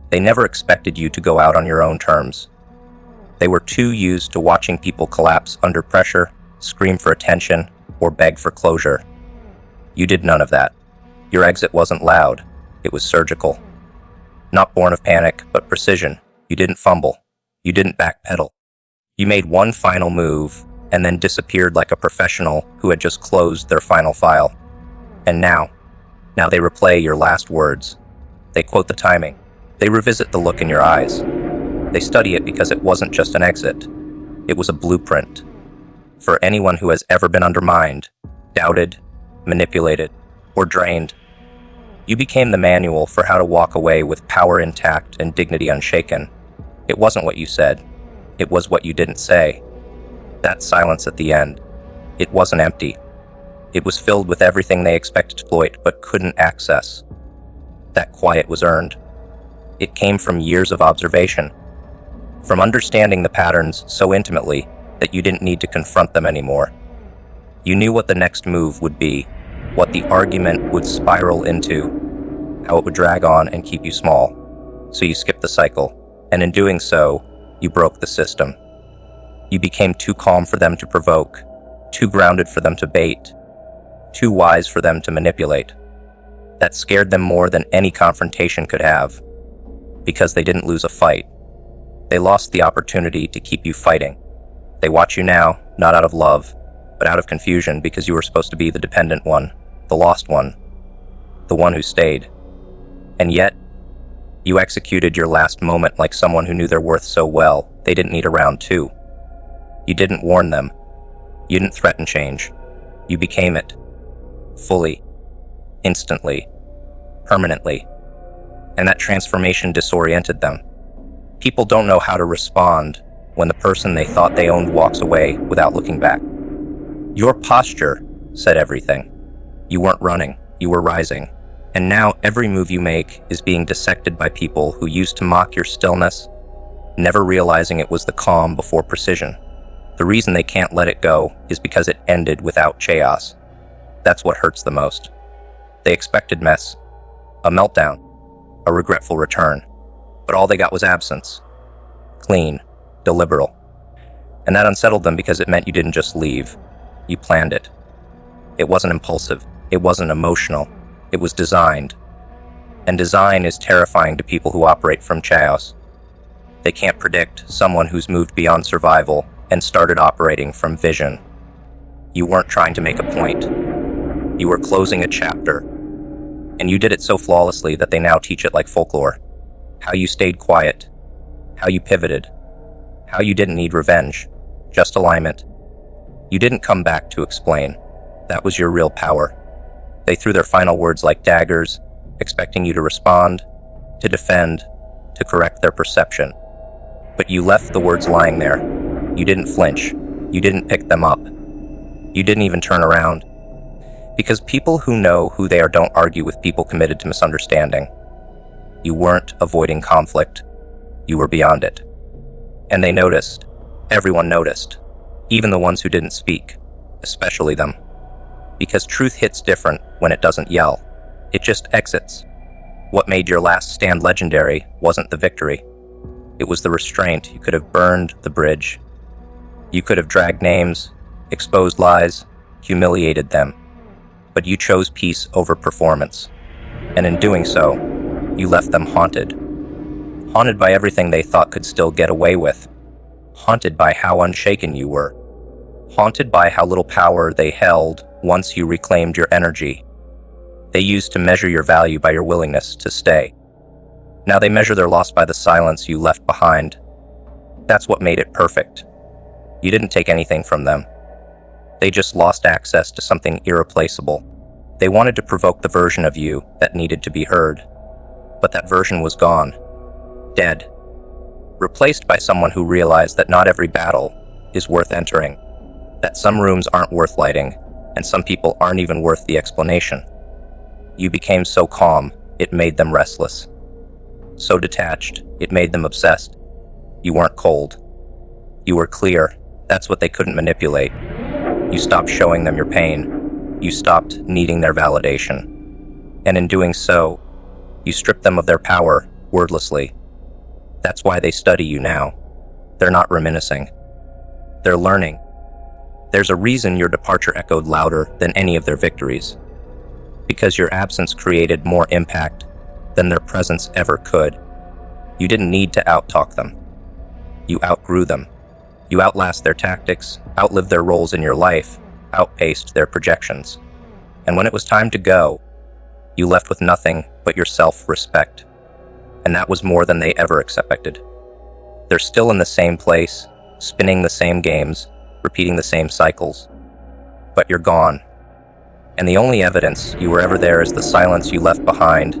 They never expected you to go out on your own terms. They were too used to watching people collapse under pressure, scream for attention, or beg for closure. You did none of that. Your exit wasn't loud. It was surgical. Not born of panic, but precision. You didn't fumble. You didn't backpedal. You made one final move and then disappeared like a professional who had just closed their final file. And now they replay your last words. They quote the timing. They revisit the look in your eyes. They study it because it wasn't just an exit. It was a blueprint. For anyone who has ever been undermined, doubted, manipulated, or drained, you became the manual for how to walk away with power intact and dignity unshaken. It wasn't what you said. It was what you didn't say. That silence at the end, it wasn't empty. It was filled with everything they expected to exploit but couldn't access. That quiet was earned. It came from years of observation, from understanding the patterns so intimately that you didn't need to confront them anymore. You knew what the next move would be, what the argument would spiral into, how it would drag on and keep you small. So you skipped the cycle, and in doing so, you broke the system. You became too calm for them to provoke, too grounded for them to bait, too wise for them to manipulate. That scared them more than any confrontation could have, because they didn't lose a fight. They lost the opportunity to keep you fighting. They watch you now, not out of love, but out of confusion because you were supposed to be the dependent one, the lost one, the one who stayed. And yet, you executed your last moment like someone who knew their worth so well they didn't need a round two. You didn't warn them. You didn't threaten change. You became it. Fully. Instantly. Permanently. And that transformation disoriented them. People don't know how to respond when the person they thought they owned walks away without looking back. Your posture said everything. You weren't running, you were rising. And now every move you make is being dissected by people who used to mock your stillness, never realizing it was the calm before precision. The reason they can't let it go is because it ended without chaos. That's what hurts the most. They expected mess, a meltdown, a regretful return. But all they got was absence. Clean, deliberate. And that unsettled them because it meant you didn't just leave. You planned it. It wasn't impulsive. It wasn't emotional. It was designed. And design is terrifying to people who operate from chaos. They can't predict someone who's moved beyond survival and started operating from vision. You weren't trying to make a point. You were closing a chapter. And you did it so flawlessly that they now teach it like folklore. How you stayed quiet, how you pivoted, how you didn't need revenge, just alignment. You didn't come back to explain. That was your real power. They threw their final words like daggers, expecting you to respond, to defend, to correct their perception. But you left the words lying there. You didn't flinch. You didn't pick them up. You didn't even turn around. Because people who know who they are don't argue with people committed to misunderstanding. You weren't avoiding conflict. You were beyond it. And they noticed. Everyone noticed. Even the ones who didn't speak. Especially them. Because truth hits different when it doesn't yell. It just exits. What made your last stand legendary wasn't the victory. It was the restraint. You could have burned the bridge. You could have dragged names, exposed lies, humiliated them. But you chose peace over performance. And in doing so, you left them haunted. Haunted by everything they thought could still get away with. Haunted by how unshaken you were. Haunted by how little power they held once you reclaimed your energy. They used to measure your value by your willingness to stay. Now they measure their loss by the silence you left behind. That's what made it perfect. You didn't take anything from them. They just lost access to something irreplaceable. They wanted to provoke the version of you that needed to be heard. But that version was gone. Dead. Replaced by someone who realized that not every battle is worth entering. That some rooms aren't worth lighting, and some people aren't even worth the explanation. You became so calm, it made them restless. So detached, it made them obsessed. You weren't cold. You were clear. That's what they couldn't manipulate. You stopped showing them your pain. You stopped needing their validation. And in doing so, you stripped them of their power, wordlessly. That's why they study you now. They're not reminiscing. They're learning. There's a reason your departure echoed louder than any of their victories. Because your absence created more impact than their presence ever could. You didn't need to outtalk them. You outgrew them. You outlast their tactics, outlived their roles in your life, outpaced their projections. And when it was time to go, you left with nothing but your self-respect. And that was more than they ever expected. They're still in the same place, spinning the same games, repeating the same cycles. But you're gone. And the only evidence you were ever there is the silence you left behind,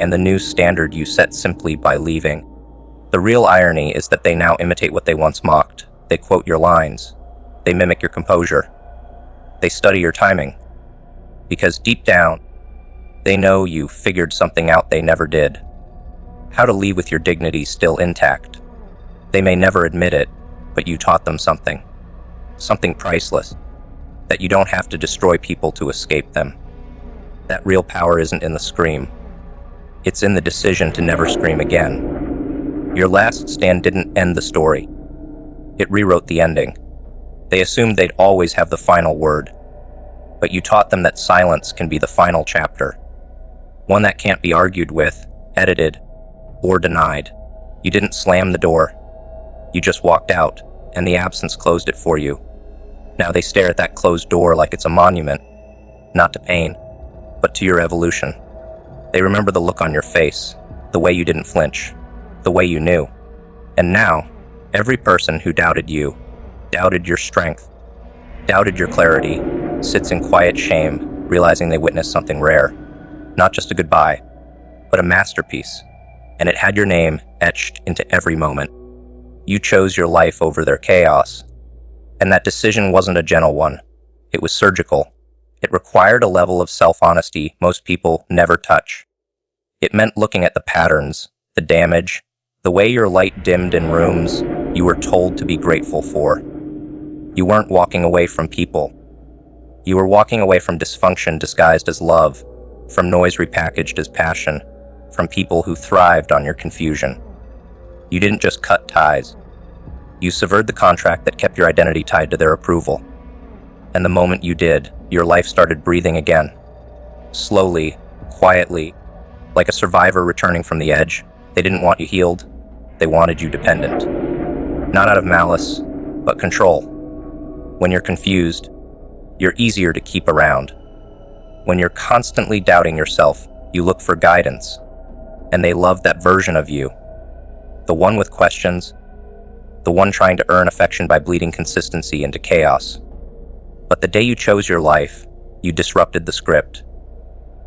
and the new standard you set simply by leaving. The real irony is that they now imitate what they once mocked. They quote your lines. They mimic your composure. They study your timing. Because deep down, they know you figured something out they never did. How to leave with your dignity still intact. They may never admit it, but you taught them something. Something priceless. That you don't have to destroy people to escape them. That real power isn't in the scream. It's in the decision to never scream again. Your last stand didn't end the story. It rewrote the ending. They assumed they'd always have the final word. But you taught them that silence can be the final chapter. One that can't be argued with, edited, or denied. You didn't slam the door. You just walked out, and the absence closed it for you. Now they stare at that closed door like it's a monument, not to pain, but to your evolution. They remember the look on your face, the way you didn't flinch, the way you knew. And now, every person who doubted you, doubted your strength, doubted your clarity, sits in quiet shame, realizing they witnessed something rare. Not just a goodbye, but a masterpiece. And it had your name etched into every moment. You chose your life over their chaos. And that decision wasn't a gentle one. It was surgical. It required a level of self-honesty most people never touch. It meant looking at the patterns, the damage, the way your light dimmed in rooms you were told to be grateful for. You weren't walking away from people. You were walking away from dysfunction disguised as love, from noise repackaged as passion, from people who thrived on your confusion. You didn't just cut ties. You severed the contract that kept your identity tied to their approval. And the moment you did, your life started breathing again. Slowly, quietly, like a survivor returning from the edge. They didn't want you healed. They wanted you dependent. Not out of malice, but control. When you're confused, you're easier to keep around. When you're constantly doubting yourself, you look for guidance. And they love that version of you. The one with questions, the one trying to earn affection by bleeding consistency into chaos. But the day you chose your life, you disrupted the script.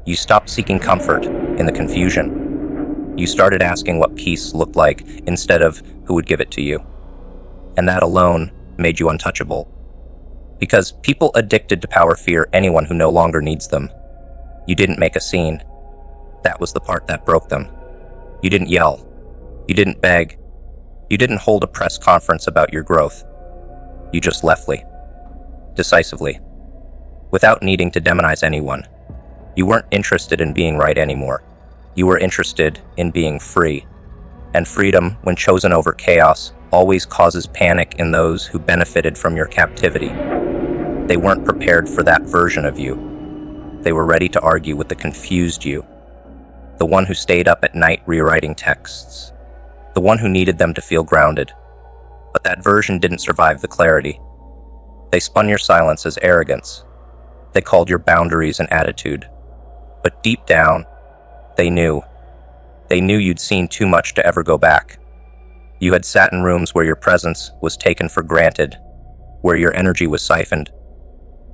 You stopped seeking comfort in the confusion. You started asking what peace looked like instead of who would give it to you. And that alone made you untouchable. Because people addicted to power fear anyone who no longer needs them. You didn't make a scene. That was the part that broke them. You didn't yell. You didn't beg. You didn't hold a press conference about your growth. You just leftly. Decisively. Without needing to demonize anyone. You weren't interested in being right anymore. You were interested in being free. And freedom, when chosen over chaos, always causes panic in those who benefited from your captivity. They weren't prepared for that version of you. They were ready to argue with the confused you. The one who stayed up at night rewriting texts. The one who needed them to feel grounded. But that version didn't survive the clarity. They spun your silence as arrogance. They called your boundaries an attitude. But deep down, they knew. They knew you'd seen too much to ever go back. You had sat in rooms where your presence was taken for granted, where your energy was siphoned,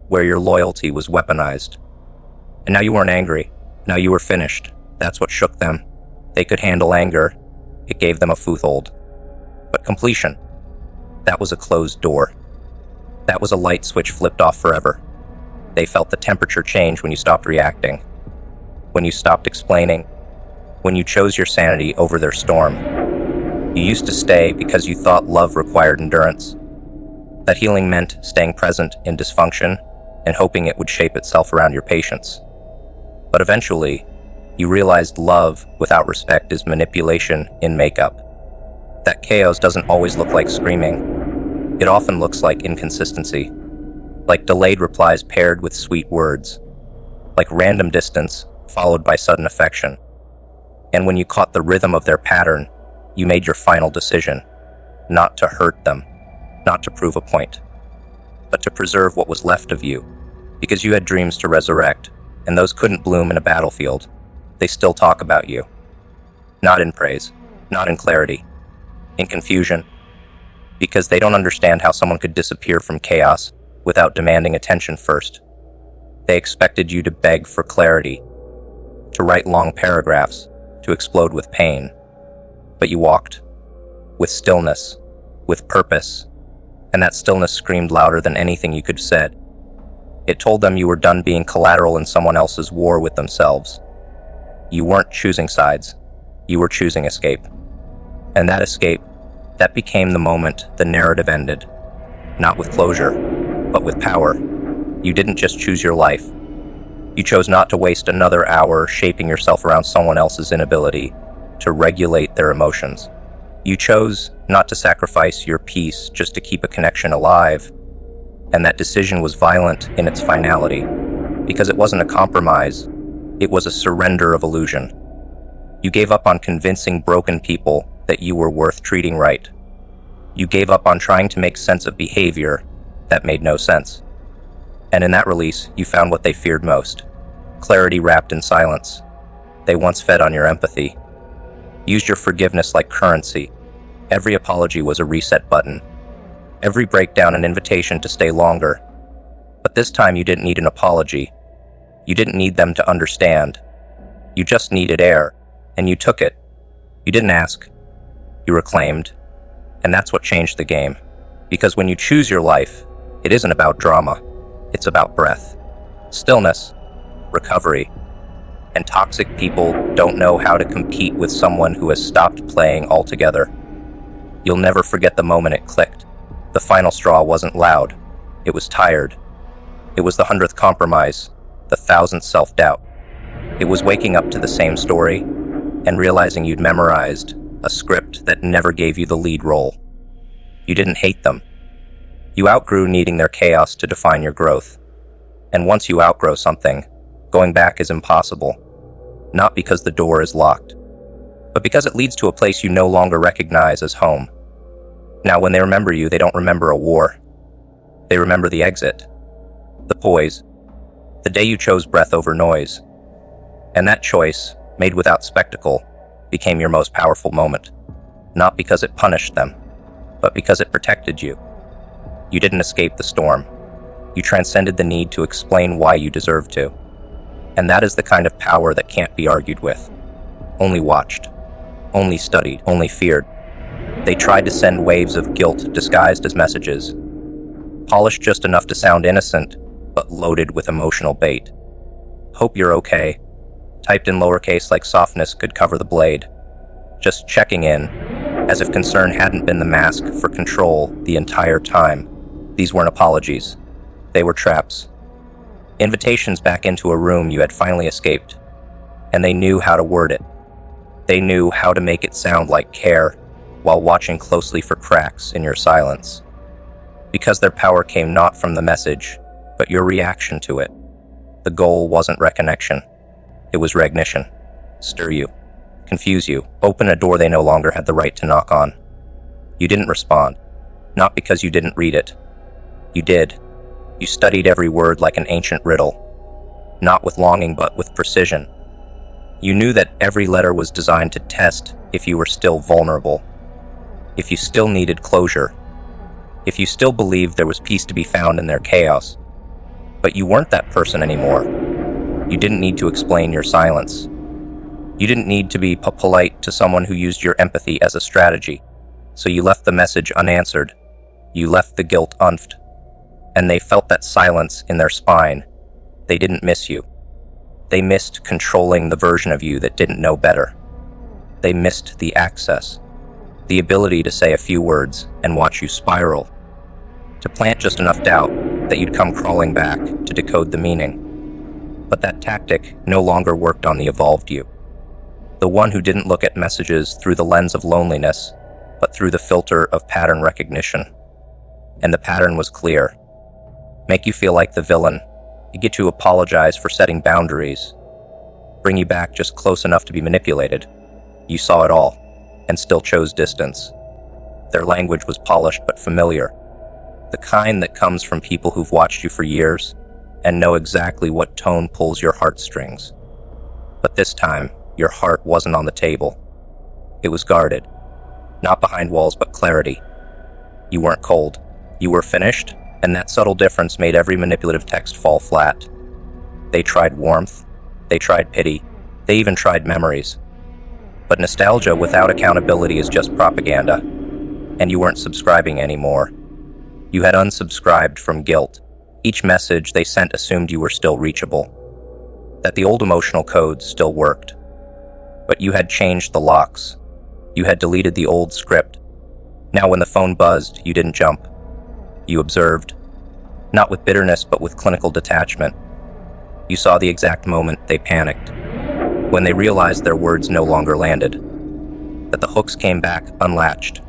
where your loyalty was weaponized. And now you weren't angry. Now you were finished. That's what shook them. They could handle anger. It gave them a foothold. But completion, that was a closed door. That was a light switch flipped off forever. They felt the temperature change when you stopped reacting, when you stopped explaining, when you chose your sanity over their storm. You used to stay because you thought love required endurance. That healing meant staying present in dysfunction and hoping it would shape itself around your patience. But eventually, you realized love without respect is manipulation in makeup. That chaos doesn't always look like screaming. It often looks like inconsistency, like delayed replies paired with sweet words, like random distance followed by sudden affection. And when you caught the rhythm of their pattern, you made your final decision, not to hurt them, not to prove a point, but to preserve what was left of you, because you had dreams to resurrect, and those couldn't bloom in a battlefield. They still talk about you. Not in praise, not in clarity, in confusion, because they don't understand how someone could disappear from chaos without demanding attention first. They expected you to beg for clarity, to write long paragraphs, to explode with pain. But you walked, with stillness, with purpose, and that stillness screamed louder than anything you could have said. It told them you were done being collateral in someone else's war with themselves. You weren't choosing sides, you were choosing escape. And that escape, that became the moment the narrative ended. Not with closure, but with power. You didn't just choose your life. You chose not to waste another hour shaping yourself around someone else's inability to regulate their emotions. You chose not to sacrifice your peace just to keep a connection alive. And that decision was violent in its finality, because it wasn't a compromise, it was a surrender of illusion. You gave up on convincing broken people that you were worth treating right. You gave up on trying to make sense of behavior that made no sense. And in that release, you found what they feared most: clarity wrapped in silence. They once fed on your empathy, used your forgiveness like currency. Every apology was a reset button, every breakdown an invitation to stay longer. But this time you didn't need an apology. You didn't need them to understand. You just needed air, and you took it. You didn't ask. You reclaimed. And that's what changed the game. Because when you choose your life, it isn't about drama. It's about breath, stillness, recovery. And toxic people don't know how to compete with someone who has stopped playing altogether. You'll never forget the moment it clicked. The final straw wasn't loud. It was tired. It was the 100th compromise, the 1,000th self-doubt. It was waking up to the same story and realizing you'd memorized a script that never gave you the lead role. You didn't hate them. You outgrew needing their chaos to define your growth. And once you outgrow something, going back is impossible. Not because the door is locked, but because it leads to a place you no longer recognize as home. Now, when they remember you, they don't remember a war. They remember the exit, the poise, the day you chose breath over noise. And that choice, made without spectacle, became your most powerful moment. Not because it punished them, but because it protected you. You didn't escape the storm. You transcended the need to explain why you deserved to. And that is the kind of power that can't be argued with. Only watched, only studied, only feared. They tried to send waves of guilt disguised as messages, polished just enough to sound innocent, but loaded with emotional bait. Hope you're okay, typed in lowercase like softness could cover the blade. Just checking in, as if concern hadn't been the mask for control the entire time. These weren't apologies. They were traps. Invitations back into a room you had finally escaped. And they knew how to word it. They knew how to make it sound like care, while watching closely for cracks in your silence. Because their power came not from the message, but your reaction to it. The goal wasn't reconnection. It was recognition. Stir you, confuse you, open a door they no longer had the right to knock on. You didn't respond, not because you didn't read it. You did. You studied every word like an ancient riddle, not with longing but with precision. You knew that every letter was designed to test if you were still vulnerable, if you still needed closure, if you still believed there was peace to be found in their chaos. But you weren't that person anymore. You didn't need to explain your silence. You didn't need to be polite to someone who used your empathy as a strategy. So you left the message unanswered. You left the guilt unfed. And they felt that silence in their spine. They didn't miss you. They missed controlling the version of you that didn't know better. They missed the access, the ability to say a few words and watch you spiral, to plant just enough doubt that you'd come crawling back to decode the meaning. But that tactic no longer worked on the evolved you, the one who didn't look at messages through the lens of loneliness, but through the filter of pattern recognition. And the pattern was clear. Make you feel like the villain, get you to apologize for setting boundaries, bring you back just close enough to be manipulated. You saw it all, and still chose distance. Their language was polished but familiar, the kind that comes from people who've watched you for years and know exactly what tone pulls your heartstrings. But this time, your heart wasn't on the table. It was guarded, not behind walls but clarity. You weren't cold. You were finished, and that subtle difference made every manipulative text fall flat. They tried warmth, they tried pity, they even tried memories. But nostalgia without accountability is just propaganda, and you weren't subscribing anymore. You had unsubscribed from guilt. Each message they sent assumed you were still reachable, that the old emotional codes still worked. But you had changed the locks. You had deleted the old script. Now when the phone buzzed, you didn't jump. You observed, not with bitterness but with clinical detachment. You saw the exact moment they panicked, when they realized their words no longer landed, that the hooks came back unlatched,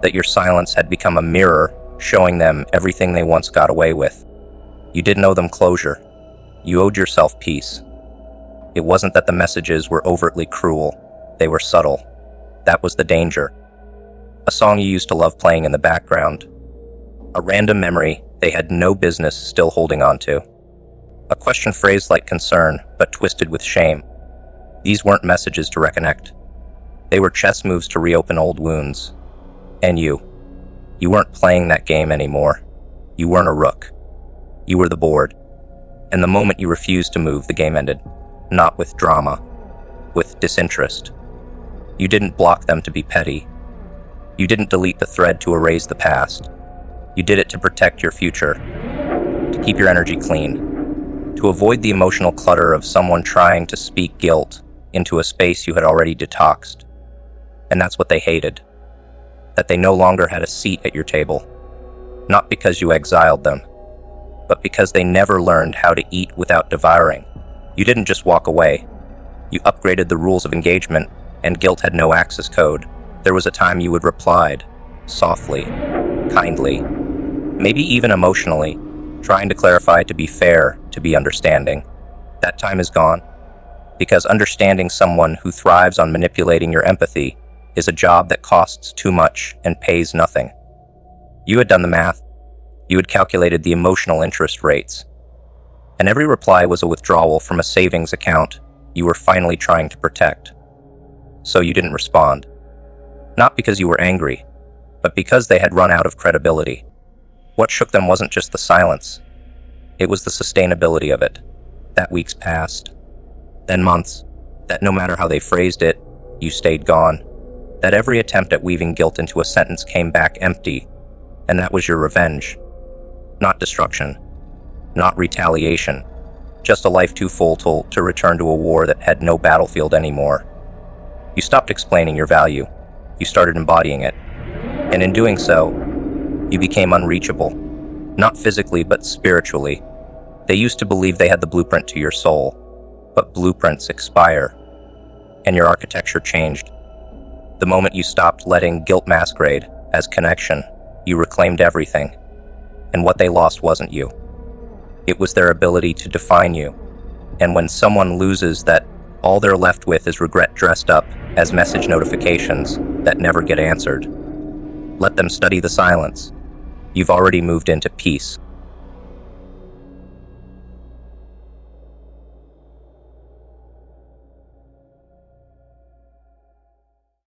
that your silence had become a mirror showing them everything they once got away with. You didn't owe them closure. You owed yourself peace. It wasn't that the messages were overtly cruel. They were subtle. That was the danger. A song you used to love playing in the background. A random memory they had no business still holding on to. A question phrased like concern, but twisted with shame. These weren't messages to reconnect. They were chess moves to reopen old wounds. And you weren't playing that game anymore. You weren't a rook. You were the board. And the moment you refused to move, the game ended. Not with drama, with disinterest. You didn't block them to be petty. You didn't delete the thread to erase the past. You did it to protect your future, to keep your energy clean, to avoid the emotional clutter of someone trying to speak guilt into a space you had already detoxed. And that's what they hated, that they no longer had a seat at your table, not because you exiled them, but because they never learned how to eat without devouring. You didn't just walk away. You upgraded the rules of engagement, and guilt had no access code. There was a time you would replied, softly, kindly, maybe even emotionally, trying to clarify, to be fair, to be understanding. That time is gone, because understanding someone who thrives on manipulating your empathy is a job that costs too much and pays nothing. You had done the math. You had calculated the emotional interest rates. And every reply was a withdrawal from a savings account you were finally trying to protect. So you didn't respond. Not because you were angry, but because they had run out of credibility. What shook them wasn't just the silence. It was the sustainability of it. That weeks passed, then months, that no matter how they phrased it, you stayed gone. That every attempt at weaving guilt into a sentence came back empty, and that was your revenge. Not destruction, not retaliation, just a life too full to return to a war that had no battlefield anymore. You stopped explaining your value. You started embodying it. And in doing so, you became unreachable. Not physically, but spiritually. They used to believe they had the blueprint to your soul, but blueprints expire, and your architecture changed. The moment you stopped letting guilt masquerade as connection, you reclaimed everything, and what they lost wasn't you. It was their ability to define you, and when someone loses that, all they're left with is regret dressed up as message notifications that never get answered. Let them study the silence. You've already moved into peace.